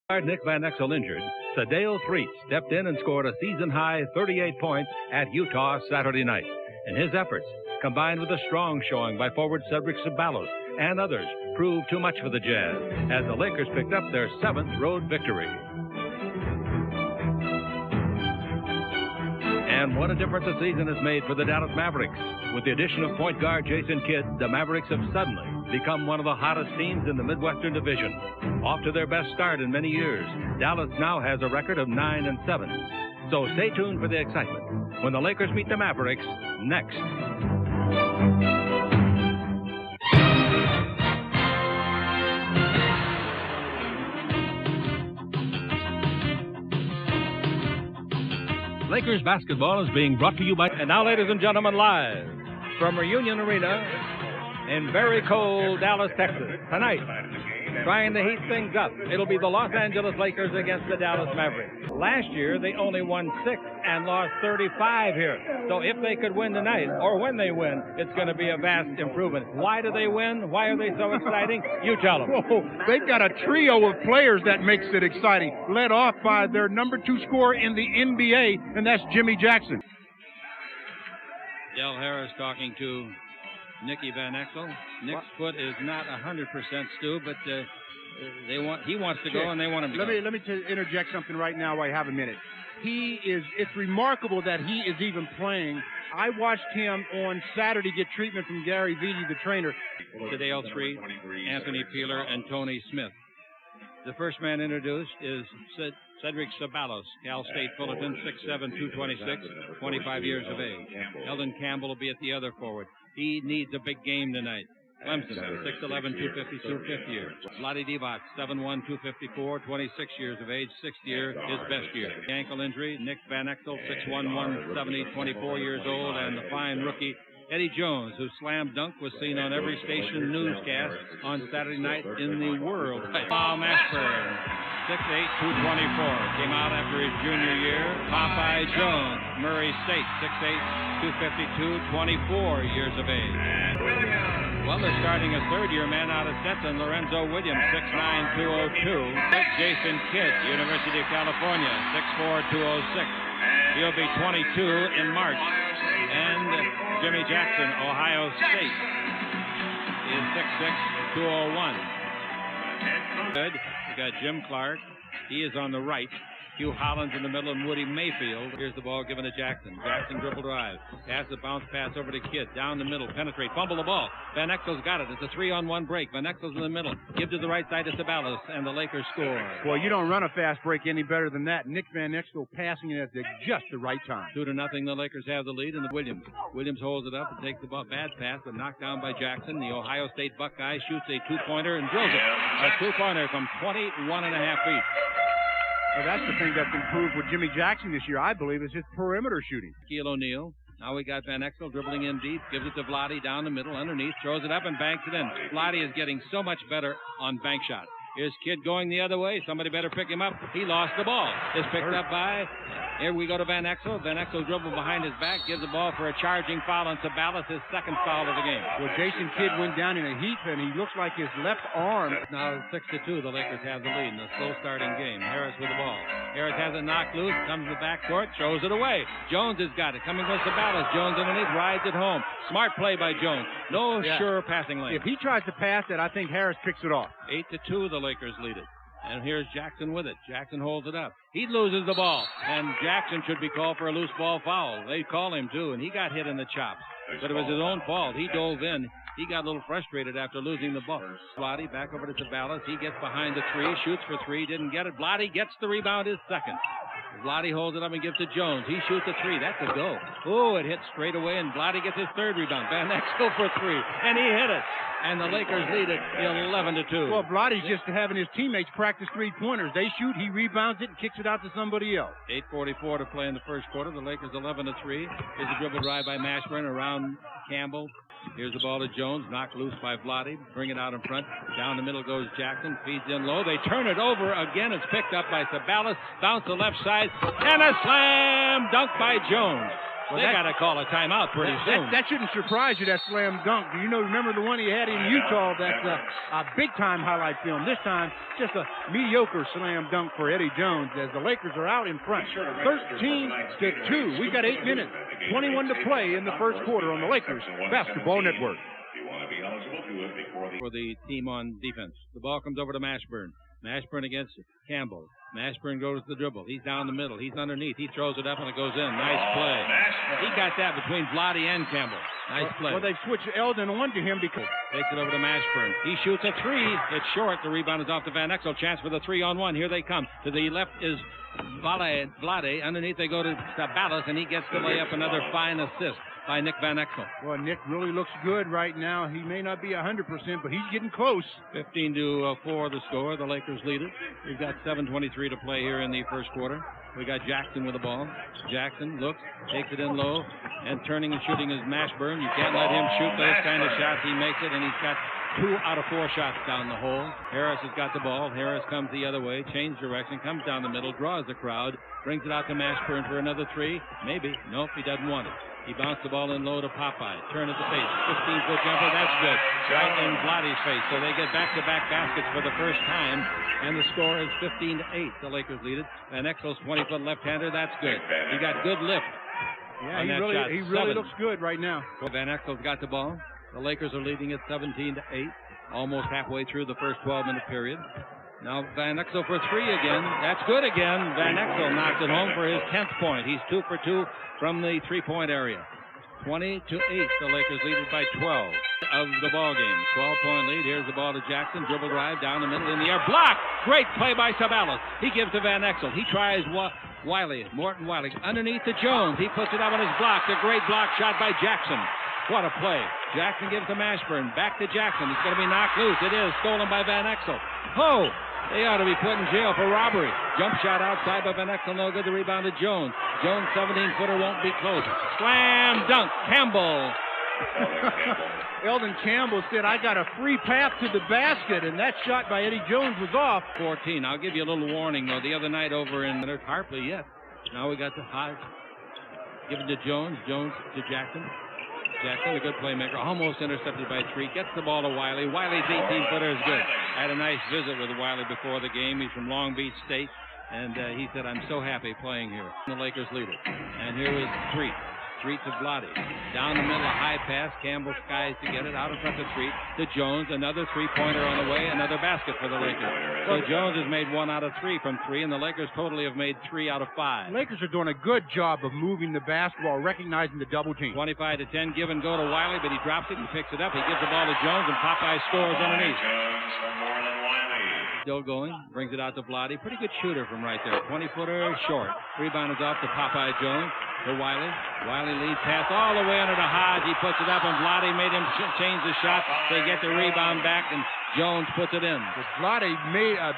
Nick Van Exel injured, Sadale Threet stepped in and scored a season-high 38 points at Utah Saturday night. And his efforts, combined with a strong showing by forward Cedric Ceballos and others, proved too much for the Jazz as the Lakers picked up their 7th road victory. And what a difference the season has made for the Dallas Mavericks. With the addition of point guard Jason Kidd, the Mavericks have suddenly become one of the hottest teams in the Midwestern Division. Off to their best start in many years, Dallas now has a record of 9-7. So stay tuned for the excitement when the Lakers meet the Mavericks next. Lakers basketball is being brought to you by... And now, ladies and gentlemen, live from Reunion Arena in very cold Dallas, Texas. Tonight, trying to heat things up, it'll be the Los Angeles Lakers against the Dallas Mavericks. Last year, they only won 6 and lost 35 here. So if they could win tonight, or when they win, it's going to be a vast improvement. Why do they win? Why are they so exciting? You tell them. Whoa, they've got a trio of players that makes it exciting, led off by their number 2 scorer in the NBA, and that's Jimmy Jackson. Del Harris talking to Nicky Van Exel. Nick's foot is not 100%, Stu, but he wants to go and they want him to go. Let me interject something right now while I have a minute. It's remarkable that he is even playing. I watched him on Saturday get treatment from Gary Vitti, the trainer. Sadale Threet, Anthony Peeler, and Tony Smith. The first man introduced is Cedric Ceballos, Cal State Fullerton, 6'7", 226, 25 years of age. Eldon Campbell will be at the other forward. He needs a big game tonight. Clemson, 6'11", 252, 5th year. Vlade Divac, 7'1", 254, 26 years of age, 6th year, his best year. Ankle injury, Nick Van Exel, 6'1", 170, 24 yeyears old, and the fine rookie, Eddie Jones, whose slam dunk was seen on every station newscast on Saturday night in the world. Paul Mashburn, 6'8", 224, came out after his junior year. Popeye Jones, Murray State, 6'8", 252, 24 years of age. Well, they're starting a third-year man out of Stetson, Lorenzo Williams, 6'9", 202. Jason Kidd, University of California, 6'4", 206. He'll be 22 in March. And Jimmy Jackson, Ohio State, is 6'6", 201. Good. We got Jim Clark. He is on the right. Hugh Hollins in the middle, and Woody Mayfield. Here's the ball given to Jackson. Jackson dribble drive. Pass the bounce pass over to Kidd. Down the middle. Penetrate. Fumble the ball. Van Exel's got it. It's a 3-on-1 break. Van Exel's in the middle. Give to the right side to Ceballos, and the Lakers score. Well, you don't run a fast break any better than that. Nick Van Exel passing it at just the right time. 2-0. The Lakers have the lead, and the Williams. Williams holds it up and takes the ball. Bad pass, but knocked down by Jackson. The Ohio State Buckeye shoots a two-pointer and drills it. A two-pointer from 21.5 feet. Well, that's the thing that's improved with Jimmy Jackson this year, I believe, is his perimeter shooting. Shaquille O'Neal. Now we got Van Exel dribbling in deep, gives it to Vlade down the middle, underneath, throws it up and banks it in. Vlade is getting so much better on bank shots. Here's Kidd going the other way. Somebody better pick him up. He lost the ball. It's picked up by... Here we go to Van Exel. Van Exel dribble behind his back, gives the ball for a charging foul on Ceballos, his second foul of the game. Well, Jason Kidd went down in a heap, and he looks like his left arm. Now 6-2, the Lakers have the lead in a slow-starting game. Harris with the ball. Harris has it knocked loose, comes to the backcourt, throws it away. Jones has got it. Coming with Ceballos. Jones underneath, rides it home. Smart play by Jones. No sure passing lane. If he tries to pass it, I think Harris picks it off. 8-2, the Lakers lead it. And here's Jackson with it. Jackson holds it up. He loses the ball. And Jackson should be called for a loose ball foul. They call him, too, and he got hit in the chops. But it was his own fault. He dove in. He got a little frustrated after losing the ball. Vlade back over to Ceballos. He gets behind the three, shoots for three, didn't get it. Vlade gets the rebound, his second. Vlade holds it up and gives to Jones. He shoots a three. That's a go. Oh, it hits straight away, and Vlade gets his third rebound. Van Exel for three, and he hit it. And the Lakers lead it 11-2. Well, Vlade's just having his teammates practice three-pointers. They shoot, he rebounds it, and kicks it out to somebody else. 8:44 to play in the first quarter. The Lakers 11-3. Here's a dribble drive by Mashburn around Campbell. Here's the ball to Jones, knocked loose by Vlade. Bring it out in front. Down the middle goes Jackson. Feeds in low. They turn it over again. It's picked up by Ceballos. Bounce the left side. And a slam dunk by Jones. They got to call a timeout pretty soon. That shouldn't surprise you, that slam dunk. Do you know, remember the one he had in Utah? That's a big-time highlight film. This time, just a mediocre slam dunk for Eddie Jones as the Lakers are out in front. 13-2. We've got 8 minutes, 21 to play in the first quarter on the Lakers Basketball Network. For the team on defense. The ball comes over to Mashburn. Mashburn against Campbell. Mashburn goes to the dribble. He's down the middle. He's underneath. He throws it up and it goes in. Nice play. He got that between Vlade and Campbell. Nice play. Well, they've switched Eldon on to him because takes it over to Mashburn. He shoots a three. It's short. The rebound is off to Van Exel. Chance for the 3-on-1. Here they come. To the left is Vlade. Underneath they go to Sabalas, and he gets the layup. Another fine assist by Nick Van Exel. Well, Nick really looks good right now. He may not be 100%, but he's getting close. 15-4 the score. The Lakers lead it. We've got 7:23 to play here in the first quarter. We got Jackson with the ball. Jackson looks, takes it in low, and turning and shooting is Mashburn. You can't let him shoot those kind of shots. He makes it, and he's got 2 out of 4 shots down the hole. Harris has got the ball. Harris comes the other way, changes direction, comes down the middle, draws the crowd, brings it out to Mashburn for another 3. Maybe. Nope, he doesn't want it. He bounced the ball in low to Popeye. Turn at the face. 15-foot jumper. That's good. Right in Vlade's face. So they get back-to-back baskets for the first time. And the score is 15-8. The Lakers lead it. Van Exel's 20-foot left-hander. That's good. He got good lift. Yeah, he really looks good right now. Van Exel's got the ball. The Lakers are leading it 17-8. Almost halfway through the first 12-minute period. Now Van Exel for 3 again. That's good again. Van Exel knocks it home for his 10th point. He's 2 for 2 from the 3-point area. 20-8. The Lakers lead it by 12 of the ball game. 12-point lead. Here's the ball to Jackson. Dribble drive down the middle in the air. Block. Great play by Sabalas. He gives to Van Exel. He tries Wiley. Morton Wiley underneath to Jones. He puts it up on his block. The great block shot by Jackson. What a play. Jackson gives to Mashburn. Back to Jackson. He's going to be knocked loose. It is stolen by Van Exel. Oh! They ought to be put in jail for robbery. Jump shot outside by Van Exel. No good. The rebound to Jones. Jones, 17-footer, won't be close. Slam dunk. Campbell. Eldon Campbell said, I got a free path to the basket, and that shot by Eddie Jones was off. 14. I'll give you a little warning, though. The other night over in Harpley, yes. Now we got the high. Given to Jones. Jones to Jackson. Jackson, a good playmaker, almost intercepted by 3. Gets the ball to Wiley. Wiley's 18-footer is good. I had a nice visit with Wiley before the game. He's from Long Beach State, and he said, I'm so happy playing here. The Lakers lead it. And here is 3. 3 to Vlade. Down the middle, a high pass. Campbell skies to get it out in front of 3 to Jones. Another 3-pointer on the way. Another basket for the Lakers. So Jones has made 1 out of 3 from 3, and the Lakers totally have made 3 out of 5. Lakers are doing a good job of moving the basketball, recognizing the double team. 25-10, give and go to Wiley, but he drops it and picks it up. He gives the ball to Jones, and Popeye scores underneath. Still going, brings it out to Vlade. Pretty good shooter from right there. 20-footer short. Rebound is off to Popeye Jones. To Wiley. Wiley leads pass all the way under to Hodge. He puts it up, and Vlade made him change the shot. They get the rebound back, and Jones puts it in. But Vlade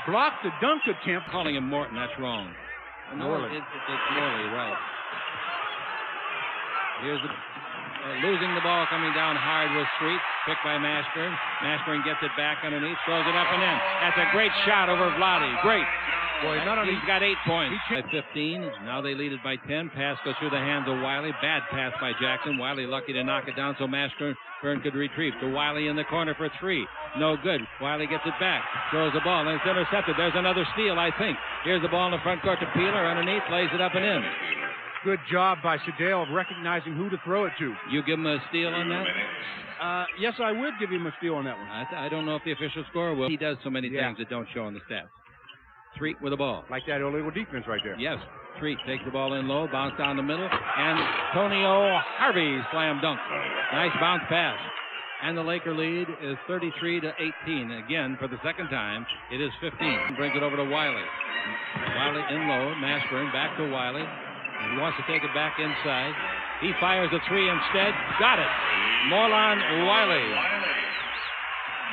blocked the dunk attempt. Calling him Morton, that's wrong. No, it's Morley, right. Here's losing the ball, coming down hard with Street. Picked by Mashburn. Mashburn gets it back underneath, throws it up and in. That's a great shot over Vlade. Great. Boy, he's got 8 points. At 15, now they lead it by 10. Pass goes through the hands of Wiley. Bad pass by Jackson. Wiley lucky to knock it down so Mashburn could retrieve. To Wiley in the corner for 3. No good. Wiley gets it back. Throws the ball, and it's intercepted. There's another steal, I think. Here's the ball in the front court to Peeler. Underneath, lays it up and in. Good job by Sedale of recognizing who to throw it to. You give him a steal on that? Yes, I would give him a steal on that one. I don't know if the official score will. He does so many things that don't show on the stats. Treat with the ball. Like that illegal defense right there. Yes. Treat takes the ball in low, bounce down the middle, and Tonio Harvey slam dunk. Nice bounce pass. And the Laker lead is 33-18. Again, for the second time, it is 15. Brings it over to Wiley. Wiley in low, Mashburn back to Wiley. He wants to take it back inside. He fires a 3 instead. Got it. Morlon Wiley.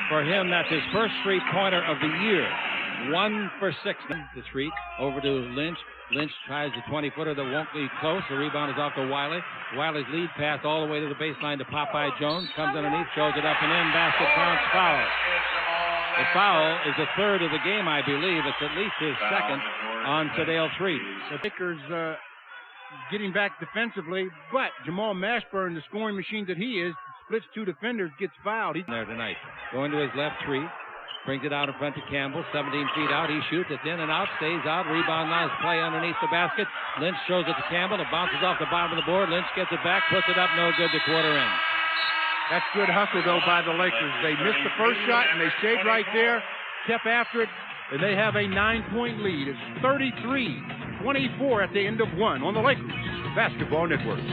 For him, that's his first 3-pointer of the year. 1 for 6. The 3 over to Lynch. Lynch tries the 20-footer that won't be close. The rebound is off to Wiley. Wiley's lead pass all the way to the baseline to Popeye Jones. Comes underneath, throws it up and in. Basket counts, foul. The foul is the 3rd of the game, I believe. It's at least his 2nd on Sedale Treat. The Lakers getting back defensively, but Jamal Mashburn, the scoring machine that he is, splits two defenders, gets fouled. He's there tonight. Going to his left, three. Brings it out in front to Campbell, 17 feet out. He shoots, it's in and out, stays out. Rebound, nice play underneath the basket. Lynch shows it to Campbell. It bounces off the bottom of the board. Lynch gets it back, puts it up, no good to quarter in. That's good hustle, though, by the Lakers. They missed the first shot, and they stayed right there, kept after it, and they have a 9-point lead. It's 33-24 at the end of one on the Lakers Basketball Network.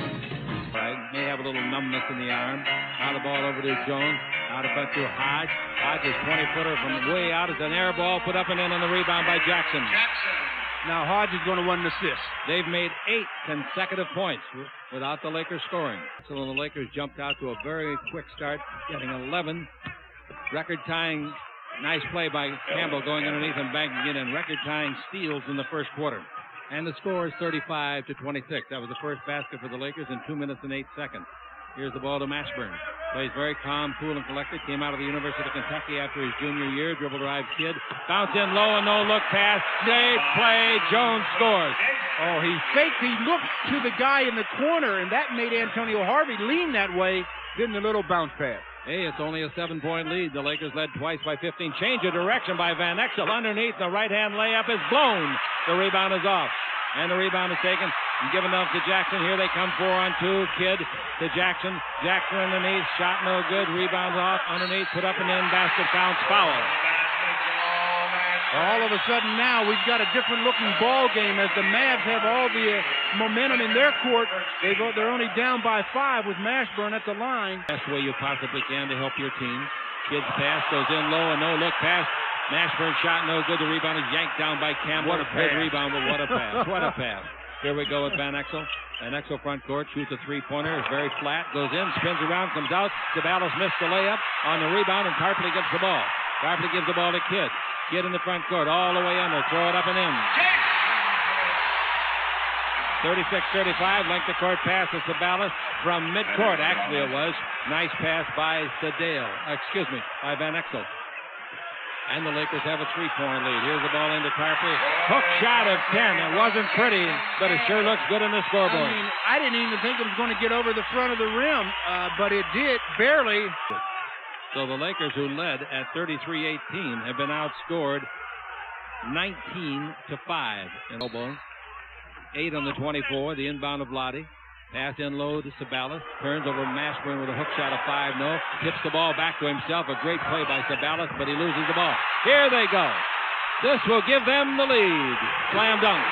Right, may have a little numbness in the arm. Now the ball over to Jones. Out of front to Hodge. Hodge's 20-footer from way out. It's an air ball put up and in on the rebound by Jackson. Now Hodge is going to want an assist. They've made 8 consecutive points without the Lakers scoring. So the Lakers jumped out to a very quick start, getting 11. Record-tying, nice play by Campbell going underneath and banking it in. Record-tying steals in the first quarter. And the score is 35-26. That was the first basket for the Lakers in 2 minutes and 8 seconds. Here's the ball to Mashburn. Plays very calm, cool, and collected. Came out of the University of Kentucky after his junior year. Dribble drive kid. Bounce in low, a no-look pass. Great play. Jones scores. Oh, he faked. He looked to the guy in the corner, and that made Antonio Harvey lean that way. Then the little bounce pass. Hey, it's only a 7-point lead. The Lakers led twice by 15. Change of direction by Van Exel. Underneath, the right-hand layup is blown. The rebound is off. And the rebound is taken and given up to Jackson. Here they come 4-on-2. Kidd to Jackson. Jackson underneath. Shot no good. Rebounds off. Underneath. Put up and in. Basket counts. Foul. All of a sudden now we've got a different looking ball game as the Mavs have all the momentum in their court. They're only down by 5 with Mashburn at the line. Best way you possibly can to help your team. Kidd's pass goes in low, a no-look pass. Mashburn shot no good. The rebound is yanked down by Campbell. What a good pass. rebound, but what a pass. What a pass. Here we go with Van Exel. Van Exel front court, shoots a three-pointer. It's very flat. Goes in, spins around, comes out. Sabalos missed the layup on the rebound, and Tarpley gets the ball. Tarpley gives the ball to Kidd. Kidd in the front court, all the way under. Throw it up and in. 36-35, length of court pass to Sabalos from midcourt. Actually, it was. Nice pass by by Van Exel. And the Lakers have a 3-point lead. Here's the ball into Tarpley. Hook shot of 10. It wasn't pretty, but it sure looks good on the scoreboard. I mean, I didn't even think it was going to get over the front of the rim, but it did, barely. So the Lakers, who led at 33-18, have been outscored 19-5. In elbow. 8 on the 24, the inbound of Lottie. Pass in low to Sabalos. Turns over Mashburn with a hook shot of 5-0. Tips the ball back to himself. A great play by Sabalos, but he loses the ball. Here they go. This will give them the lead. Slam dunk.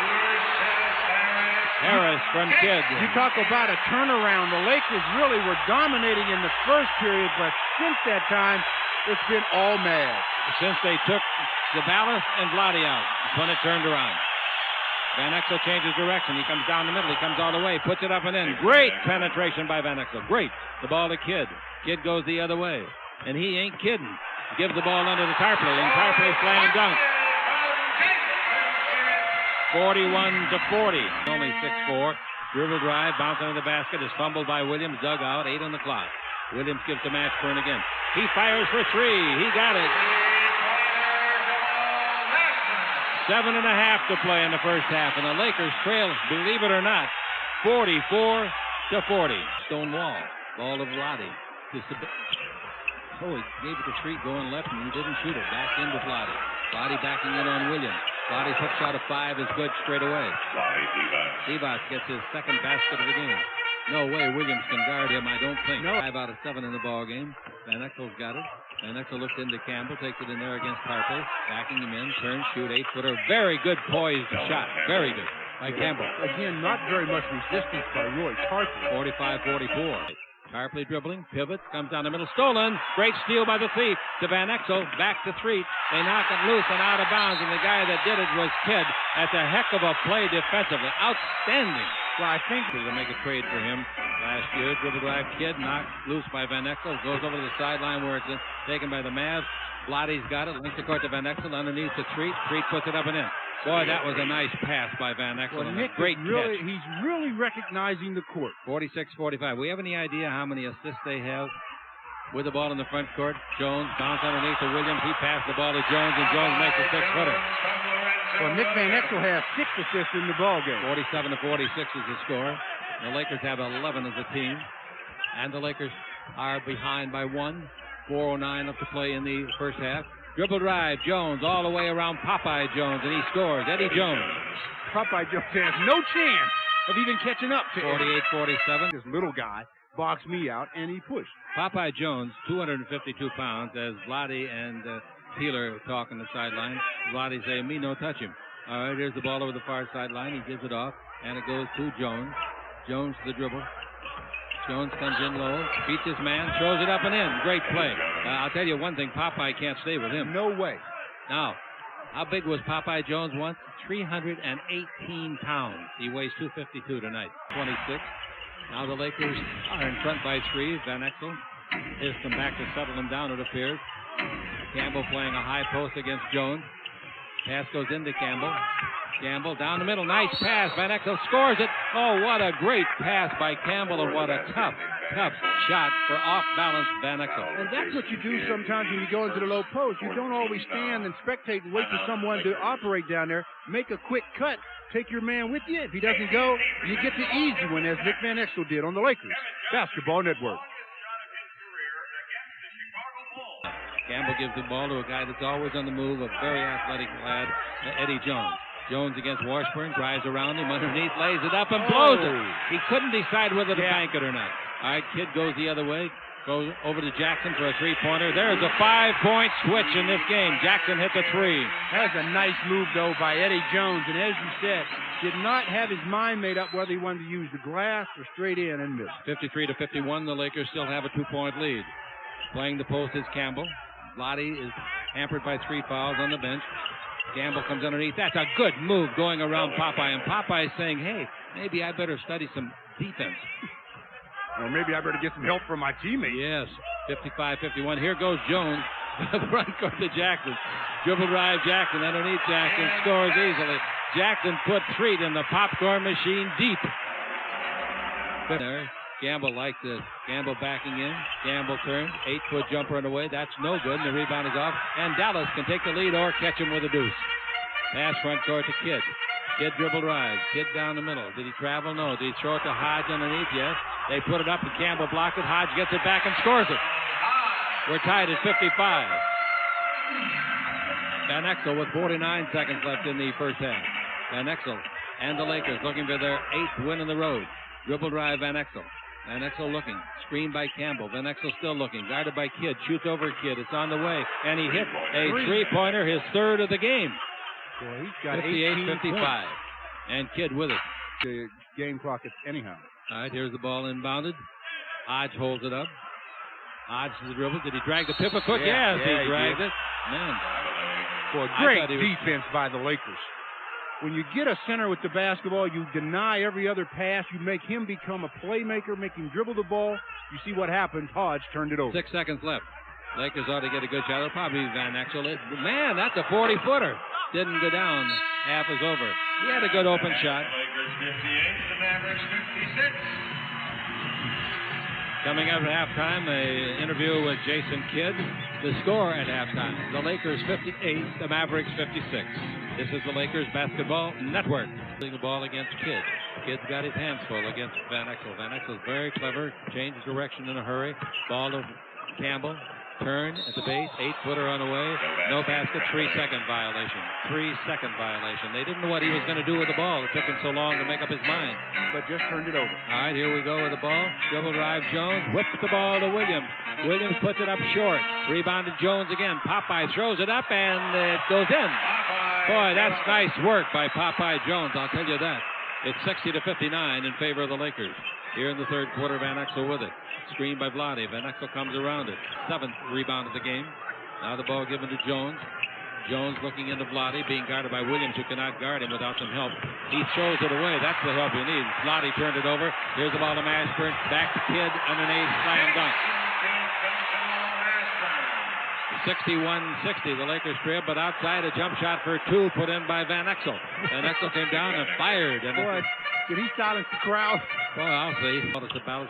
Harris from Kidd. You talk about a turnaround. The Lakers really were dominating in the first period, but since that time, it's been all Mavs. Since they took Sabalos and Vlade out, that's when it turned around. Van Exel changes direction. He comes down the middle. He comes all the way. Puts it up and in. Great penetration by Van Exel. Great. The ball to Kidd. Kidd goes the other way. And he ain't kidding. Gives the ball under to Tarpley. And Tarpley slam dunk. 41-40. Only 6-4. Dribble drive. Bounce into the basket. Is fumbled by Williams. Dug out. 8 on the clock. Williams gives to Mashburn again. He fires for 3. He got it. 7.5 to play in the first half, and the Lakers trail, believe it or not, 44-40. Stone wall. Ball to Vlade. He gave it to Street going left, and he didn't shoot it. Back into Vlade. Vlade backing in on Williams. Vlade's hook shot of 5 is good straight away. Sebas gets his second basket of the game. No way Williams can guard him, I don't think. No. 5 out of 7 in the ball game. Van Exel's got it. Van Exel looks into Campbell, takes it in there against Tarpley, backing him in, turns, shoot, 8-footer. Very good poised shot. Very good by Campbell. Again, not very much resistance by Roy Tarpley. 45-44. Tarpley dribbling, pivots, comes down the middle, stolen. Great steal by the thief to Van Exel, back to Threet. They knock it loose and out of bounds, and the guy that did it was Kidd. That's a heck of a play defensively. Outstanding. Well, I think they'll make a trade for him last year. Dribble drive, Kidd knocked loose by Van Exel. Goes over to the sideline where it's taken by the Mavs. Vlade's got it. Links the court to Van Exel. Underneath to Threet. Threet puts it up and in. Boy, that was a nice pass by Van Exel. Well, Nick, great catch. He's really recognizing the court. 46-45. We have any idea how many assists they have with the ball in the front court? Jones bounce underneath to Williams. He passed the ball to Jones, and Jones makes a 6-footer. Well, Nick Van Exel has 6 assists in the ball game. 47-46 is the score. The Lakers have 11 as a team, and the Lakers are behind by 1. 4:09 left to play in the first half. Dribble drive, Jones all the way around Popeye Jones, and he scores. Eddie Jones. Popeye Jones has no chance of even catching up to 48-47. This little guy boxed me out, and he pushed. Popeye Jones, 252 pounds, as Vlade and Peeler talk on the sideline. Vlade say, me no touch him. All right, here's the ball over the far sideline. He gives it off, and it goes to Jones. Jones to the dribble. Jones comes in low, beats his man, throws it up and in. Great play. I'll tell you one thing, Popeye can't stay with him. No way. Now, how big was Popeye Jones once? 318 pounds. He weighs 252 tonight. 26. Now the Lakers are in front by 3. Van Exel has come back to settle them down, it appears. Campbell playing a high post against Jones. Pass goes into Campbell. Campbell down the middle. Nice pass. Van Exel scores it. Oh, what a great pass by Campbell, and what a tough shot for off-balance Van Exel. And that's what you do sometimes when you go into the low post. You don't always stand and spectate and wait for someone to operate down there. Make a quick cut. Take your man with you. If he doesn't go, you get the easy one, as Nick Van Exel did on the Lakers Basketball Network. Campbell gives the ball to a guy that's always on the move, a very athletic lad, Eddie Jones. Jones against Washburn, drives around him underneath, lays it up and blows it. He couldn't decide whether to bank it or not. All right, Kidd goes the other way, goes over to Jackson for a three-pointer. There's a 5-point switch in this game. Jackson hit the 3. That was a nice move, though, by Eddie Jones. And as you said, did not have his mind made up whether he wanted to use the glass or straight in and miss. 53-51, the Lakers still have a 2-point lead. Playing the post is Campbell. Lottie is hampered by 3 fouls on the bench. Campbell comes underneath. That's a good move going around Popeye. And Popeye is saying, hey, maybe I better study some defense. Or maybe I better get some help from my teammates. Yes, 55-51. Here goes Jones. Front court to Jackson. Dribble drive Jackson. Underneath Jackson. Scores easily. Jackson put Treat in the popcorn machine deep. There. Gamble liked it. Gamble backing in. Gamble turns. 8-foot jumper on the way. That's no good. And the rebound is off. And Dallas can take the lead or catch him with a deuce. Pass front court to Kidd. Kidd dribble drives. Kidd down the middle. Did he travel? No. Did he throw it to Hodge underneath? Yes. They put it up and Campbell blocked it. Hodge gets it back and scores it. We're tied at 55. Van Exel with 49 seconds left in the first half. Van Exel and the Lakers looking for their 8th win on the road. Dribble drive Van Exel. Van Exel looking. Screened by Campbell. Van Exel still looking. Guarded by Kidd. Shoots over Kidd. It's on the way. And he hit a three-pointer, his 3rd of the game. Well, he's got 58-55. And Kidd with it. The game clock is anyhow. All right, here's the ball inbounded. Hodge holds it up. Hodge to the dribble. Did he drag the Pippa Cook? Yes, he dragged it. Man. Boy, great defense by the Lakers. When you get a center with the basketball, you deny every other pass. You make him become a playmaker, make him dribble the ball. You see what happens. Hodge turned it over. 6 seconds left. Lakers ought to get a good shot. It'll probably be Van Exel. Man, that's a 40-footer. Didn't go down. Half is over. He had a good open shot. Lakers 58, the Mavericks 56. Coming up at halftime, an interview with Jason Kidd. The score at halftime, the Lakers 58, the Mavericks 56. This is the Lakers Basketball Network. Putting the ball against Kidd. Kidd's got his hands full against Van Exel. Van Exel's very clever, changes direction in a hurry. Ball to Campbell. Turn at the base, 8-footer on the way. No basket, 3-second violation. 3-second violation. They didn't know what he was going to do with the ball. It took him so long to make up his mind. But just turned it over. All right, here we go with the ball. Dribble drive Jones. Whips the ball to Williams. Williams puts it up short. Rebounded Jones again. Popeye throws it up, and it goes in. Boy, that's nice work by Popeye Jones, I'll tell you that. It's 60-59 in favor of the Lakers. Here in the third quarter, Van Exel with it. Screen by Vlade. Van Exel comes around it. 7th rebound of the game. Now the ball given to Jones. Jones looking into Vlade, being guarded by Williams, who cannot guard him without some help. He throws it away. That's the help he needs. Vlade turned it over. Here's the ball to Mashburn. Back to Kidd. Underneath. Slam dunk. 61-60, the Lakers crib, but outside a jump shot for 2 put in by Van Exel. Van Exel came down and fired. And boy, did he silence the crowd? Well, I'll see.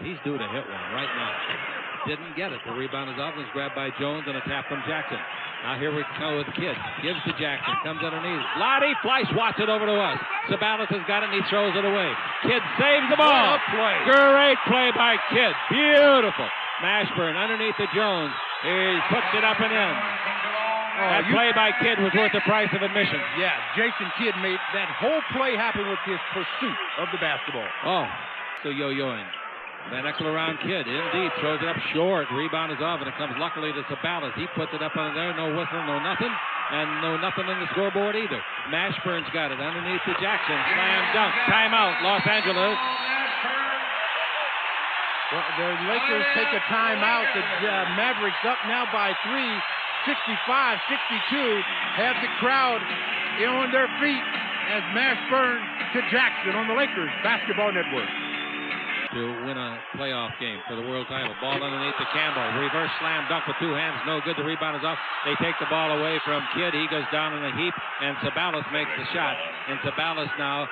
He's due to hit one right now. Didn't get it. The rebound is off and is grabbed by Jones and a tap from Jackson. Now here we go with Kidd. Gives to Jackson. Comes underneath. Lottie fly swats it over to us. Sabalas has got it and he throws it away. Kidd saves the ball. Great play by Kidd. Beautiful. Mashburn underneath the Jones. He puts it up and in. That play by Kidd was worth the price of admission. Yeah, Jason Kidd made that whole play happen with his pursuit of the basketball. Oh, so yo-yoing. Van Exel around Kidd. Indeed, throws it up short. Rebound is off, and it comes luckily to Sabalas. He puts it up under there. No whistle, no nothing. And no nothing on the scoreboard either. Mashburn's got it underneath to Jackson. Slam dunk. Timeout, Los Angeles. Well, the Lakers take a timeout. The Mavericks up now by 3, 65-62. Have the crowd on their feet as Mashburn to Jackson on the Lakers Basketball Network. To win a playoff game for the world title. Ball underneath to Campbell. Reverse slam dunk with two hands. No good. The rebound is off. They take the ball away from Kidd. He goes down in a heap, and Sabalas makes the shot. And Sabalas now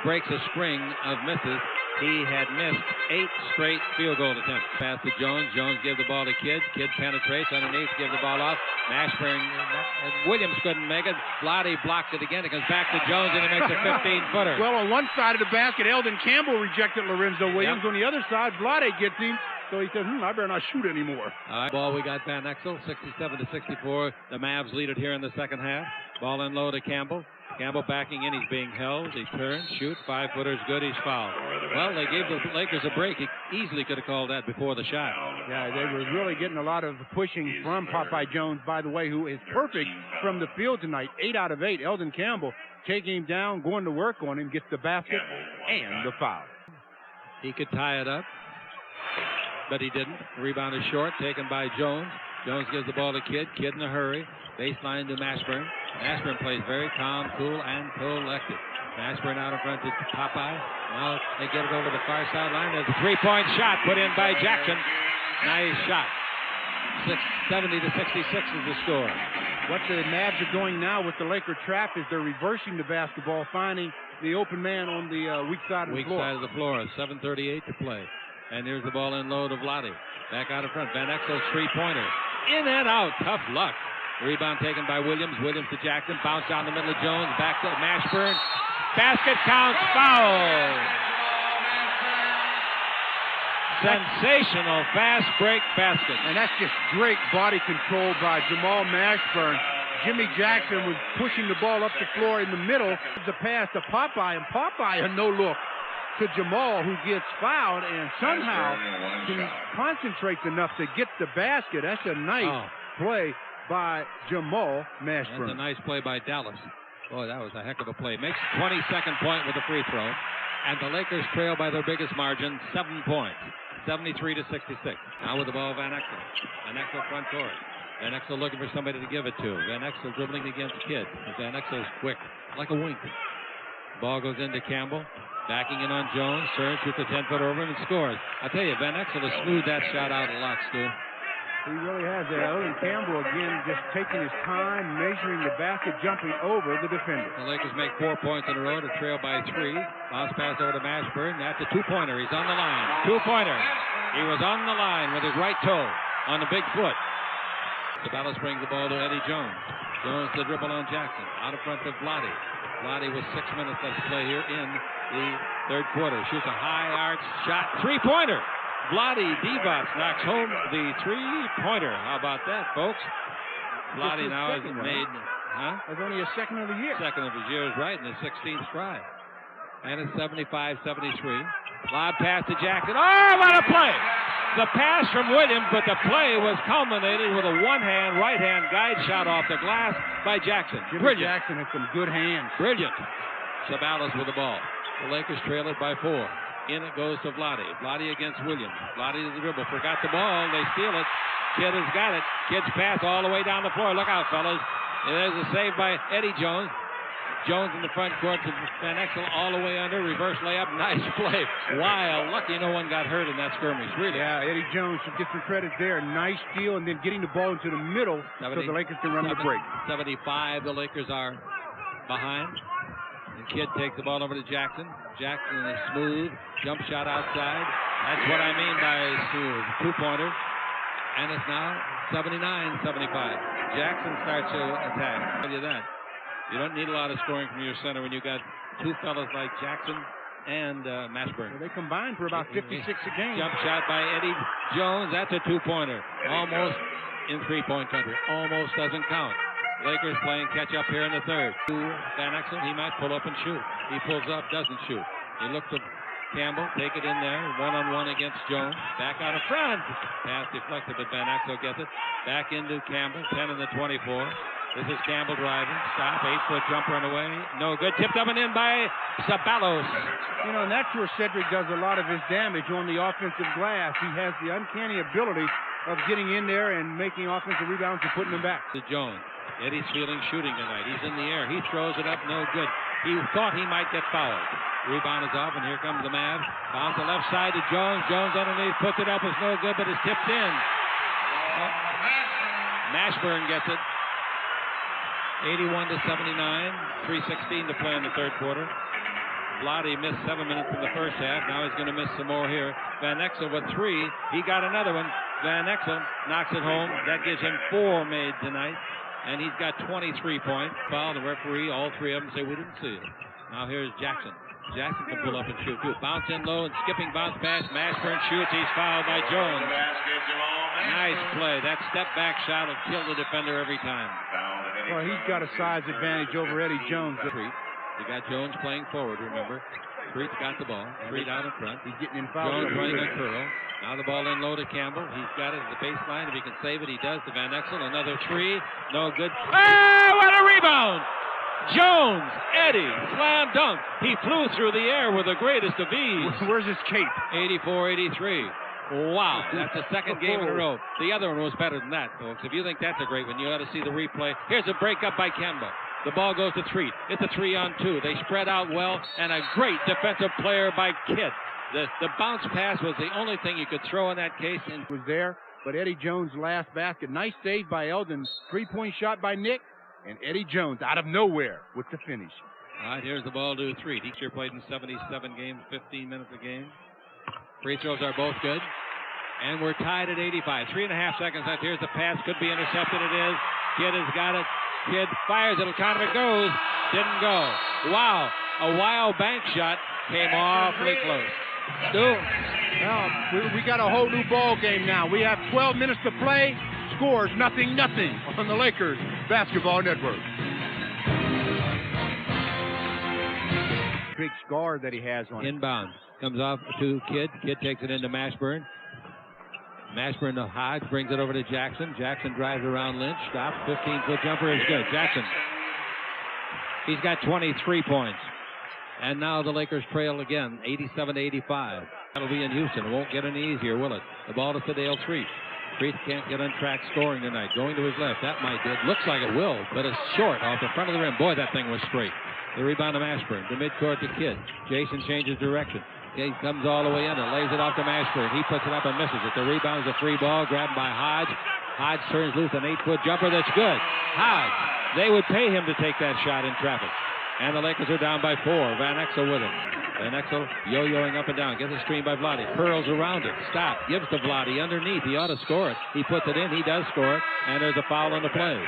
breaks a string of misses. He had missed 8 straight field goal attempts. Pass to Jones. Jones gives the ball to Kidd. Kidd penetrates underneath, gives the ball off. Mashburn. Williams couldn't make it. Lottie blocked it again. It comes back to Jones, and he makes a 15-footer. Well, on one side of the basket, Eldon Campbell rejected Lorenzo Williams. Yep. On the other side, Vlade gets him. So he said, I better not shoot anymore. All right, ball we got Van Exel, 67-64. The Mavs lead it here in the second half. Ball in low to Campbell. Campbell backing in. He's being held. He turns, shoots. 5-footer's good. He's fouled. Well, they gave the Lakers a break. He easily could have called that before the shot. Yeah, they were really getting a lot of pushing from Popeye Jones, by the way, who is perfect from the field tonight. 8 out of 8. Eldon Campbell taking him down, going to work on him, gets the basket and the foul. He could tie it up, but he didn't. Rebound is short, taken by Jones. Jones gives the ball to Kidd. Kidd in a hurry. Baseline to Mashburn. Mashburn plays very calm, cool, and collected. Mashburn out in front to Popeye. Now they get it over the far sideline. There's a three-point shot put in by Jackson. Nice shot. 70-66 is the score. What the Mavs are doing now with the Laker trap is they're reversing the basketball, finding the open man on the weak side of the floor. Weak side of the floor. 7:38 to play. And here's the ball in low to Vlade. Back out in front. Van Exel's three-pointer. In and out. Tough luck. Rebound taken by Williams. Williams to Jackson. Bounce down the middle of Jones. Back to Mashburn. Basket counts. Foul. Sensational fast break basket. And that's just great body control by Jamal Mashburn. Jimmy Jackson was pushing the ball up the floor in the middle. The pass to Popeye, and Popeye a no-look to Jamal, who gets fouled and somehow concentrates enough to get the basket. That's a nice play by Jamal Mashburn. That's a nice play by Dallas. Boy, that was a heck of a play. Makes 22nd point with a free throw. And the Lakers trail by their biggest margin, 7 points. 73-66. Now with the ball, Van Exel. Van Exel front court. Van Exel looking for somebody to give it to. Van Exel dribbling against Kidd. Van Exel's quick, like a wink. Ball goes into Campbell. Backing in on Jones. Surge with the 10-foot over and scores. I tell you, Van Exel has smoothed that shot out a lot, Stu. He really has. Eldon Campbell, again, just taking his time, measuring the basket, jumping over the defender. The Lakers make 4 points in a row to trail by 3. Bounce pass over to Mashburn. That's a two-pointer. He's on the line. Two-pointer. He was on the line with his right toe on the big foot. Sabalas brings the ball to Eddie Jones. Jones to dribble on Jackson. Out in front of Vlade. Vlade with 6 minutes left to play here in the third quarter. Shoots a high arch shot. Three-pointer. Vlade Divac knocks home the three-pointer. How about that, folks? Vlade now has made... That's only a second of the year. Second of his year is right in his 16th stride. And it's 75-73. Lob pass to Jackson. Oh, what a play! The pass from Williams, but the play was culminated with a one-hand, right-hand guide shot off the glass by Jackson. Jimmy Jackson has some good hands. Brilliant. Sabalas with the ball. The Lakers trail it by 4. In it goes to Vlade. Vlade against Williams. Vlade to the dribble. Forgot the ball. They steal it. Kidd has got it. Kidd's pass all the way down the floor. Look out, fellas. There's a save by Eddie Jones. Jones in the front court to Van Exel all the way under. Reverse layup. Nice play. Wild. Lucky no one got hurt in that skirmish. Really. Yeah, Eddie Jones should get some credit there. Nice steal and then getting the ball into the middle so the Lakers can run the break. 75. The Lakers are behind. And Kidd takes the ball over to Jackson. Jackson is smooth. Jump shot outside. That's what I mean by smooth. Two-pointer. And it's now 79-75. Jackson starts to attack. I'll tell you that. You don't need a lot of scoring from your center when you got two fellas like Jackson and Mashburn. Well, they combined for about 56 a game. Jump shot by Eddie Jones. That's a two-pointer. Almost in three-point country. Almost doesn't count. Lakers playing catch-up here in the third. Van Exel, he might pull up and shoot. He pulls up, doesn't shoot. He looks at Campbell, take it in there, one-on-one against Jones. Back out in front. Pass deflected, but Van Exel gets it. Back into Campbell, 10 in the 24. This is Campbell driving. Stop, 8-foot jumper and away. No good. Tipped up and in by Sabalos. You know, and that's where Cedric does a lot of his damage on the offensive glass. He has the uncanny ability of getting in there and making offensive rebounds and putting them back. To Jones. Eddie's feeling shooting tonight. He's in the air. He throws it up. No good. He thought he might get fouled. Rebound is off, and here comes the Mavs. Bounce the left side to Jones. Jones underneath. Puts it up. It's no good, but it's tipped in. Mashburn gets it. 81-79. 3:16 to play in the third quarter. Vlade missed 7 minutes in the first half. Now he's going to miss some more here. Van Exel with 3. He got another one. Van Exel knocks it home. That gives him 4 made tonight. And he's got 23 points. Foul. The referee, all three of them say we didn't see it. Now here's Jackson. Jackson can pull up and shoot too. Bounce in low and skipping bounce pass. Mashburn shoots. He's fouled by Jones. Nice play. That step back shot will kill the defender every time. Well, he's got a size advantage over Eddie Jones. You got Jones playing forward, remember. Treat's got the ball. Treat out in front. He's getting in foul. Jones running a curl. Now the ball in low to Campbell. He's got it at the baseline. If he can save it, he does. To Van Exel. Another 3. No good. Ah, what a rebound! Jones, Eddie, slam dunk. He flew through the air with the greatest of ease. Where's his cape? 84-83. Wow, that's the second game in a row. The other one was better than that, folks. If you think that's a great one, you ought to see the replay. Here's a break up by Campbell. The ball goes to Treat. It's a 3-on-2. They spread out well, and a great defensive player by Kidd. The bounce pass was the only thing you could throw in that case. And was there, but Eddie Jones' last basket. Nice save by Eldon. 3-point shot by Nick, and Eddie Jones out of nowhere with the finish. All right, here's the ball to Treat. He's here played in 77 games, 15 minutes a game. Free throws are both good. And we're tied at 85. 3.5 seconds left. Here's the pass. Could be intercepted. It is. Kidd has got it. Kidd fires. It'll count if it goes. Didn't go. Wow. A wild bank shot came awfully close. Well, we got a whole new ball game now. We have 12 minutes to play. Scores 0-0 on the Lakers Basketball Network. Big scar that he has on inbound. Comes off to Kidd. Kidd takes it into Mashburn. Mashburn to Hodge, brings it over to Jackson. Jackson drives around Lynch, stops, 15-foot jumper is good. Jackson, he's got 23 points. And now the Lakers trail again, 87-85. That'll be in Houston. It won't get any easier, will it? The ball to Sadale Treat. Treat can't get on track scoring tonight. Going to his left, that might do it. Looks like it will, but it's short off the front of the rim. Boy, that thing was straight. The rebound to Mashburn. The midcourt to Kidd. Jason changes direction. He comes all the way in and lays it off to Mashburn. He puts it up and misses it. The rebound is a free ball grabbed by Hodge. Hodge turns loose an 8-foot jumper that's good. Hodge, they would pay him to take that shot in traffic. And the Lakers are down by 4. Van Exel with it. Van Exel yo-yoing up and down. Gets a screen by Vlade. Curls around it. Stop. Gives to Vlade underneath. He ought to score it. He puts it in. He does score it. And there's a foul on the play.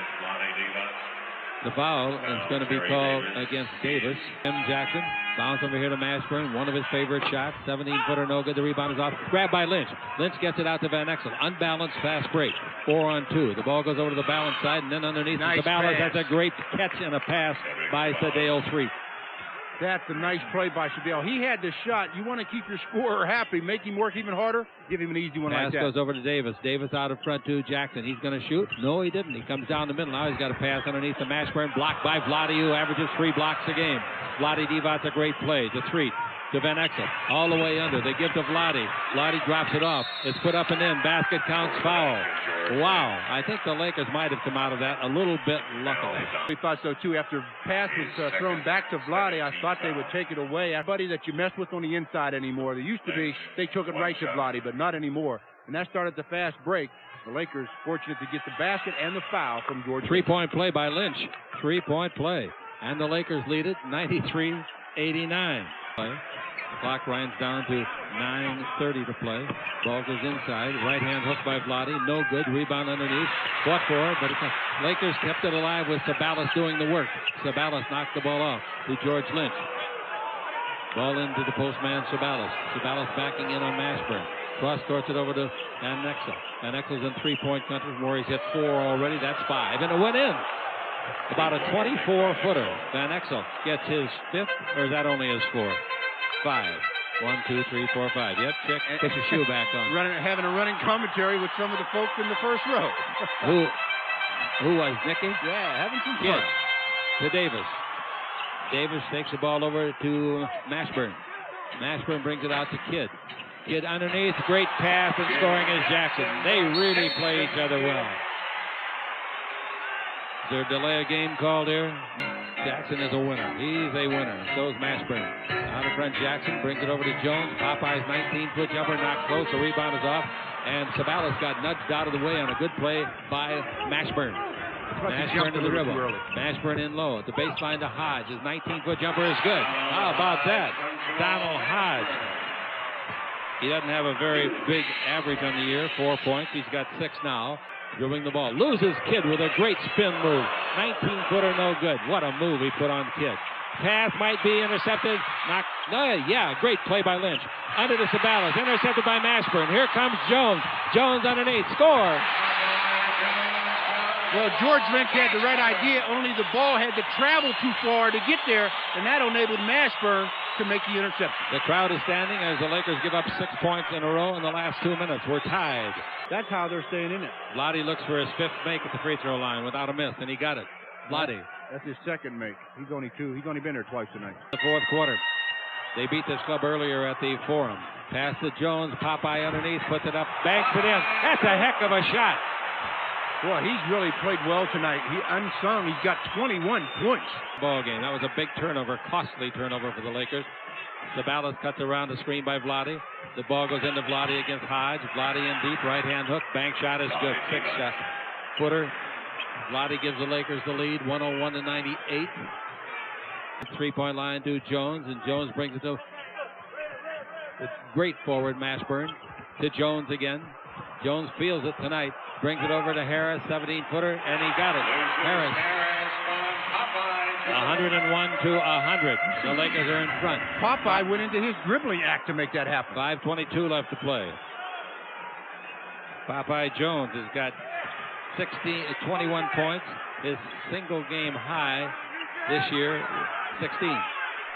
The foul is going to be called against Davis. Tim Jackson. Bounce over here to Mashburn. One of his favorite shots. 17-footer, no good. The rebound is off. Grabbed by Lynch. Lynch gets it out to Van Exel. Unbalanced fast break. 4-on-2. The ball goes over to the balance side, and then underneath the balance. That's a great catch and a pass by Sadale Treat. That's a nice play by Sadale. He had the shot. You want to keep your scorer happy, make him work even harder, give him an easy one like that. Pass goes over to Davis. Davis out in front to Jackson. He's going to shoot. No, he didn't. He comes down the middle. Now he's got a pass underneath the Mashburn. Blocked by Vlade, who averages 3 blocks a game. Vlade Divot's a great play. To Treat. To Van Exel. All the way under. They give to Vlade. Vlade drops it off. It's put up and in. Basket counts foul. Wow. I think the Lakers might have come out of that a little bit luckily. We thought so, too. After pass was thrown back to Vlade, I thought they would take it away. Everybody that you mess with on the inside anymore. They used to be, they took it right to Vlade, but not anymore. And that started the fast break. The Lakers fortunate to get the basket and the foul from George. 3-point play by Lynch. 3-point play. And the Lakers lead it 93-89. Clock winds down to 9:30 to play. Ball goes inside. Right hand hook by Vlade. No good. Rebound underneath. Fought for, but Lakers kept it alive with Sabalas doing the work. Sabalas knocked the ball off to George Lynch. Ball into the postman Sabalas. Sabalas backing in on Mashburn. Cross courts it over to Van Exel. Van Exel's in three-point country where he's hit 4 already. That's 5. And it went in. About a 24-footer. Van Exel gets his 5th, or is that only his 4th? 5. 1, 2, 3, 4, 5. Yep, check. Put your shoe back on. Having a running commentary with some of the folks in the first row. Who was Nicky? Yeah, having some Kidd fun. to Davis. Davis takes the ball over to Mashburn. Mashburn brings it out to Kidd. Kidd underneath, great pass, and scoring is Jackson. They really play each other well. Is there a delay of game called here? Jackson is a winner. He's a winner. So is Mashburn. Out in front, Jackson brings it over to Jones. Popeye's 19-foot jumper knocked close. The rebound is off. And Sabalas got nudged out of the way on a good play by Mashburn. Mashburn to the dribble. Mashburn in low at the baseline to Hodge. His 19-foot jumper is good. How about that? Donald Hodge. He doesn't have a very big average on the year. 4 points. He's got 6 now. Dribbling the ball. Loses Kidd with a great spin move. 19-footer, no good. What a move he put on Kidd. Pass might be intercepted. Great play by Lynch. Under to Sabalas. Intercepted by Mashburn. Here comes Jones. Jones underneath. Score. Well, George Lynch had the right idea, only the ball had to travel too far to get there, and that enabled Mashburn to make the interception. The crowd is standing as the Lakers give up 6 points in a row in the last 2 minutes. We're tied. That's how they're staying in it. Vlade looks for his 5th make at the free throw line without a miss, and he got it. Vlade. That's his 2nd make. He's only 2. He's only been there twice tonight. The 4th quarter. They beat this club earlier at the Forum. Pass to Jones. Popeye underneath. Puts it up. Banks it in. That's a heck of a shot. Boy, he's really played well tonight. He unsung. He's got 21 points. Ball game. That was a big turnover. Costly turnover for the Lakers. Sabalas cuts around the screen by Vlade. The ball goes into Vlade against Hodge. Vlade in deep. Right-hand hook. Bank shot is good. 6-footer. Vlade gives the Lakers the lead. 101-98. Three-point line to Jones. And Jones brings it to the great forward Mashburn. To Jones again. Jones feels it tonight. Brings it over to Harris. 17-footer. And he got it. Harris. 101-100. The Lakers are in front. Popeye went into his dribbling act to make that happen. 5:22 left to play. Popeye Jones has got 21 points. His single game high this year, 16.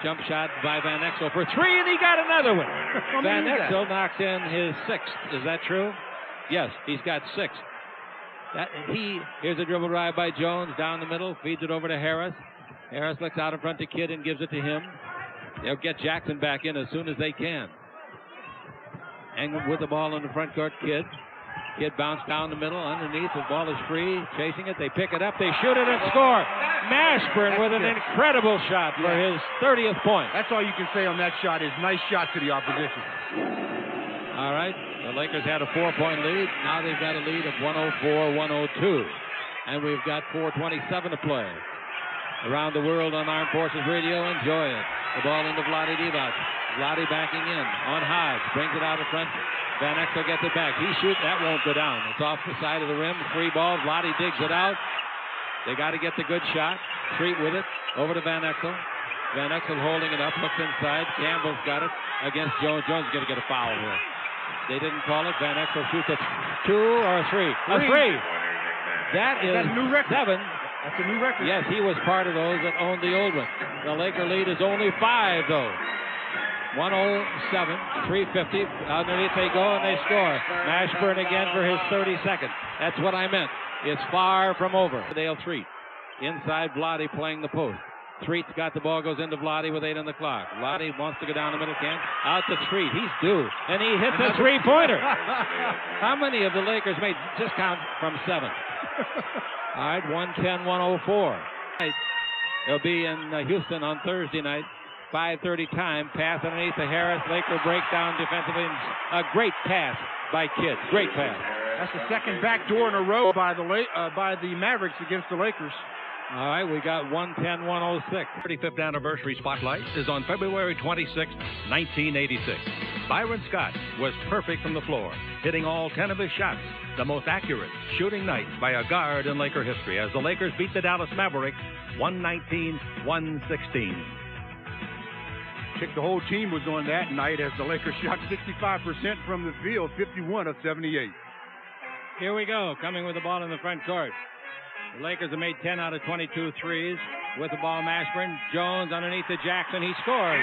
Jump shot by Van Exel for 3, and he got another one. Van Exel knocks in his 6th. Is that true? Yes, he's got 6. Here's a dribble drive by Jones down the middle, feeds it over to Harris. Harris looks out in front to Kidd and gives it to him. They'll get Jackson back in as soon as they can. And with the ball in the front court, Kidd. Kidd bounced down the middle, underneath. The ball is free, chasing it. They pick it up, they shoot it and score. Mashburn with an incredible shot for his 30th point. That's all you can say on that shot is nice shot to the opposition. All right, the Lakers had a 4-point lead. Now they've got a lead of 104-102. And we've got 4:27 to play. Around the world on Armed Forces Radio, enjoy it. The ball into Vlade Divac. Vlade backing in on Hodge. Brings it out in front. Van Exel gets it back. He shoots. That won't go down. It's off the side of the rim. Free ball. Vlade digs it out. They got to get the good shot. Street with it. Over to Van Exel. Van Exel holding it up. Hooks inside. Campbell's got it against Jones. Jones is going to get a foul here. They didn't call it. Van Exel shoots it. 2 or 3. A 3. That is a new record. 7. That's a new record. Yes, he was part of those that owned the old one. The Laker lead is only 5, though. 107, 350. Underneath they go and they score. Mashburn again for his 32nd. That's what I meant. It's far from over. Dale Treat. Inside Vlade playing the post. Treat's got the ball, goes into Vlade with 8 on the clock. Vlade wants to go down the middle, can't. Out to Treat. He's due. And he hits a 3-pointer. How many of the Lakers made? Just count from 7. All right, 110-104. They'll be in Houston on Thursday night. 5:30 time. Pass underneath to Harris. Laker breakdown defensively. A great pass by Kidd. Great pass. That's the second back door in a row by the Mavericks against the Lakers. All right, we got 110-106. 35th anniversary spotlight is on February 26, 1986. Byron Scott was perfect from the floor, hitting all 10 of his shots. The most accurate shooting night by a guard in Laker history as the Lakers beat the Dallas Mavericks 119-116. Chick, the whole team was on that night as the Lakers shot 65% from the field, 51 of 78. Here we go, coming with the ball in the front court. The Lakers have made 10 out of 22 threes. With the ball, Mashburn. Jones underneath to Jackson. He scores.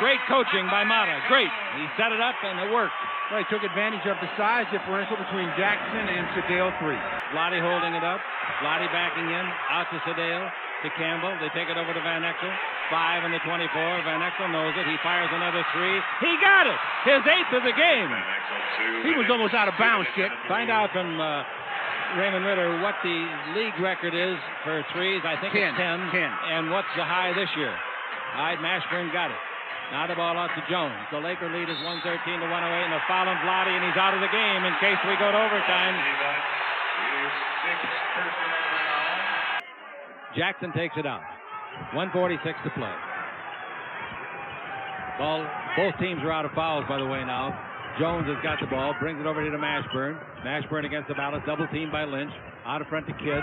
Great coaching by Mata. Great. He set it up and it worked. Well, he took advantage of the size differential between Jackson and Sedale 3. Vlade holding it up. Vlade backing in. Out to Sedale. To Campbell. They take it over to Van Exel. 5 in the 24. Van Exel knows it. He fires another three. He got it. His 8th of the game. He was almost out of bounds, Chick. Find out from Raymond Ritter what the league record is for threes. I think 10, it's 10. 10. And what's the high this year? All right, Mashburn got it. Now the ball out to Jones. The Laker lead is 113-108, and they're fouling Vlade, and he's out of the game in case we go to overtime. Jackson takes it out. 1:46 to play. Ball. Both teams are out of fouls, by the way, now. Jones has got the ball, brings it over here to Mashburn. Mashburn against the ballot, double team by Lynch. Out of front to Kidd.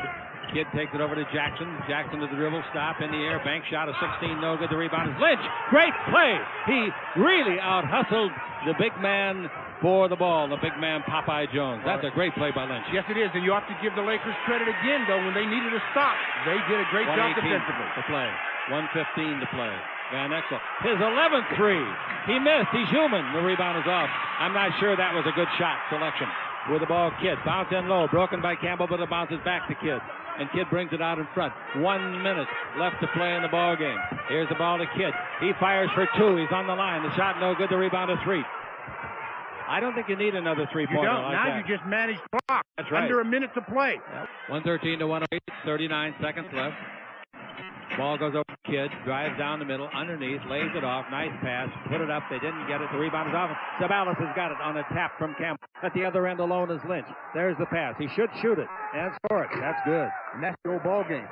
Kidd takes it over to Jackson. Jackson to the dribble, stop in the air, bank shot of 16, no good. The rebound is Lynch. Great play. He really out-hustled the big man for the ball, the big man Popeye Jones. That's a great play by Lynch. Yes, it is, and you have to give the Lakers credit again, though, when they needed a stop. They did a great job defensively. To play. 1:15 to play. Van Exel, his 11th three. He missed. He's human. The rebound is off. I'm not sure that was a good shot selection. With the ball, Kidd. Bounce in low. Broken by Campbell, but it bounces back to Kidd. And Kidd brings it out in front. 1 minute left to play in the ball game. Here's the ball to Kidd. He fires for two. He's on the line. The shot no good. The rebound is 3. I don't think you need another three-pointer. You don't. Like now that. you just manage clock. That's right. Under a minute to play. 113-108. 39 seconds left. Ball goes over to Kidd, drives down the middle, underneath, lays it off, nice pass, put it up, they didn't get it, the rebound is off. Sabalas has got it on a tap from Campbell. At the other end alone is Lynch. There's the pass. He should shoot it and score it. That's good. And that's the old ball game.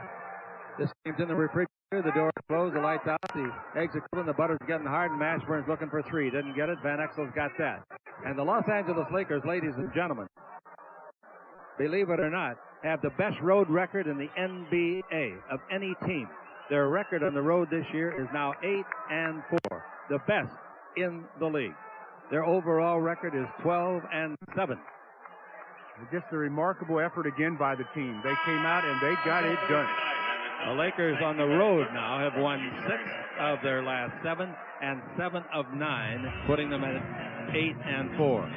This game's in the refrigerator, the door is closed, the lights out, the eggs are cooling, the butter's getting hard, and Mashburn's looking for 3. Didn't get it, Van Exel's got that. And the Los Angeles Lakers, ladies and gentlemen, believe it or not, have the best road record in the NBA of any team. Their record on the road this year is now 8-4, the best in the league. Their overall record is 12-7. Just a remarkable effort again by the team. They came out and they got it done. The Lakers on the road now have won 6 of their last 7 and 7 of 9, putting them at 8-4.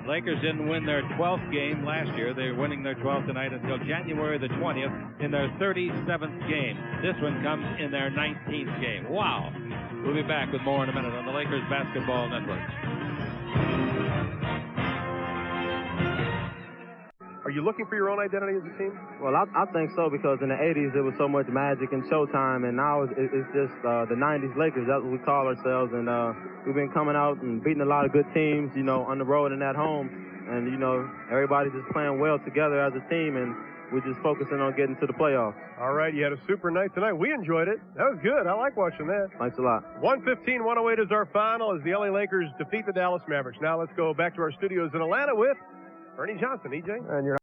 Lakers didn't win their 12th game last year. They're winning their 12th tonight until January the 20th in their 37th game. This one comes in their 19th game. Wow. We'll be back with more in a minute on the Lakers Basketball Network. Are you looking for your own identity as a team? Well, I think so, because in the 80s there was so much magic and showtime, and now it's just the 90s Lakers. That's what we call ourselves, and we've been coming out and beating a lot of good teams, you know, on the road and at home, and, you know, everybody's just playing well together as a team, and we're just focusing on getting to the playoffs. All right, you had a super night tonight. We enjoyed it. That was good. I like watching that. Thanks a lot. 115-108 is our final as the LA Lakers defeat the Dallas Mavericks. Now let's go back to our studios in Atlanta with Ernie Johnson. EJ? And you're